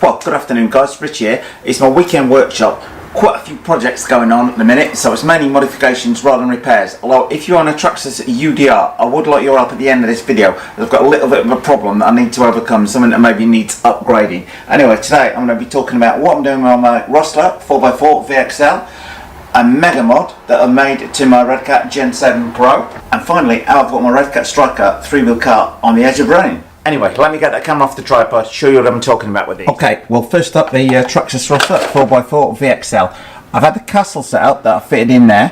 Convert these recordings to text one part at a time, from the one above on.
Well, good afternoon guys, Rich here. It's my weekend workshop. Quite a few projects going on at the minute, so it's mainly modifications rather than repairs. Although if you're on a Traxxas UDR, I would like your help at the end of this video. I've got a little bit of a problem that I need to overcome, something that maybe needs upgrading. Anyway, today I'm going to be talking about what I'm doing on my Rustler 4x4 VXL, a mega mod that I made to my Redcaps Gen 7 Pro, and finally how I've got my Redcaps Striker 3-wheel cart on the edge of running. Anyway, let me get that camera off the tripod, show you what I'm talking about with these. Okay, well first up the Traxxas Rustler 4x4 VXL. I've had the castle set up that I fitted in there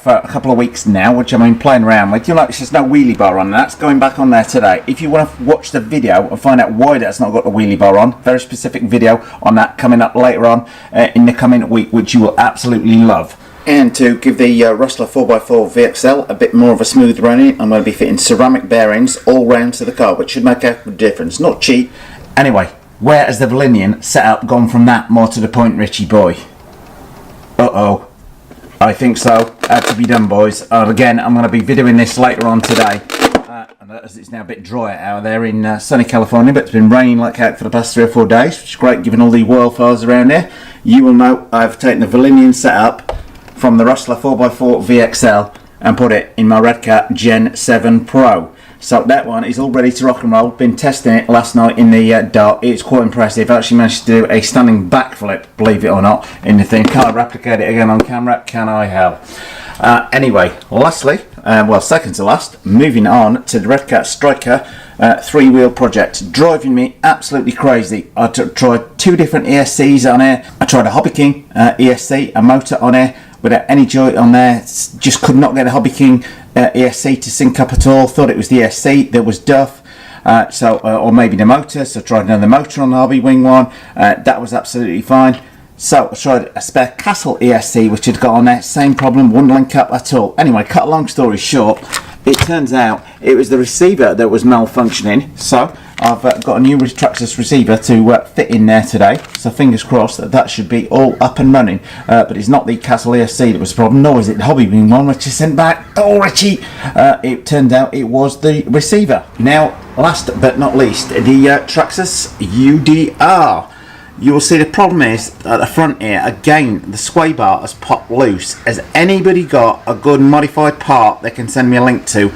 for a couple of weeks now, which I've been playing around with. You'll notice there's no wheelie bar on, and that's going back on there today. If you want to watch the video and find out why that's not got the wheelie bar on, very specific video on that coming up later on in the coming week, which you will absolutely love. And to give the Rustler 4x4 VXL a bit more of a smooth running, I'm going to be fitting ceramic bearings all round to the car, which should make a difference. Not cheap. Anyway, where has the Valinian setup gone from that more to the point, Richie boy? Uh-oh. I think so. Had to be done, boys. Again, I'm going to be videoing this later on today. As it's now a bit dry out there in sunny California, but it's been raining like heck for the past 3 or 4 days, which is great given all the wildfires around here. You will know I've taken the Valinian setup from the Rustler 4x4 VXL and put it in my Redcaps Gen 7 Pro. So that one is all ready to rock and roll. Been testing it last night in the dark. It's quite impressive. I actually managed to do a standing backflip, believe it or not, in the thing. Can't replicate it again on camera, can I hell? Anyway, lastly, well second to last, moving on to the Redcaps Striker 3-wheel project. Driving me absolutely crazy. I tried 2 different ESCs on here. I tried a Hobby King ESC, a motor on here, without any joy on there. Just could not get a Hobby King ESC to sync up at all. Thought it was the ESC that was duff, or maybe the motor, so I tried another motor on the Hobby Wing one. That was absolutely fine. So I tried a spare Castle ESC which had got on there, same problem, wouldn't link up at all. Anyway, cut a long story short, it turns out it was the receiver that was malfunctioning, so I've got a new Traxxas receiver to fit in there today, so fingers crossed that that should be all up and running. But it's not the Castle ESC that was the problem, nor is it the Hobby Wing one which is sent back. Oh Richie! It turned out it was the receiver. Now, last but not least, the Traxxas UDR. You will see the problem is at the front here, again, the sway bar has popped loose. Has anybody got a good modified part they can send me a link to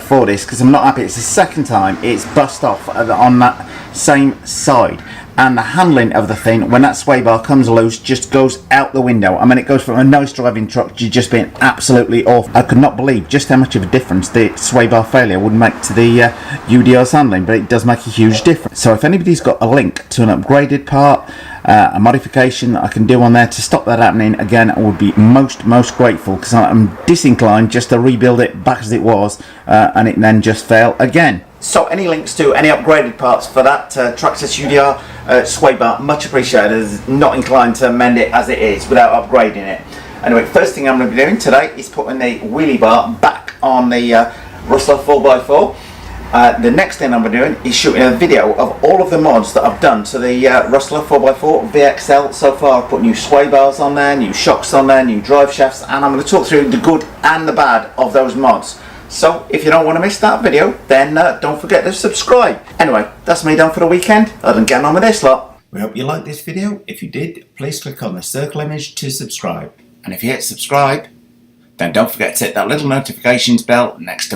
for this? Because I'm not happy. It's the second time it's bust off on that same side. And the handling of the thing, when that sway bar comes loose, just goes out the window. I mean, it goes from a nice driving truck to just being absolutely awful. I could not believe just how much of a difference the sway bar failure would make to the UDR's handling, but it does make a huge difference. So if anybody's got a link to an upgraded part, a modification that I can do on there to stop that happening, again, I would be most grateful, because I'm disinclined just to rebuild it back as it was, and it then just fail again. So any links to any upgraded parts for that Traxxas UDR sway bar, much appreciated. Not inclined to mend it as it is without upgrading it. Anyway, first thing I'm going to be doing today is putting the wheelie bar back on the Rustler 4x4. The next thing I'm going to be doing is shooting a video of all of the mods that I've done to the Rustler 4x4 VXL so far. I've put new sway bars on there, new shocks on there, new drive shafts, and I'm going to talk through the good and the bad of those mods. So if you don't want to miss that video, then don't forget to subscribe. Anyway, that's me done for the weekend. Other than getting on with this lot. We hope you liked this video. If you did, please click on the circle image to subscribe. And if you hit subscribe, then don't forget to hit that little notifications bell next to it.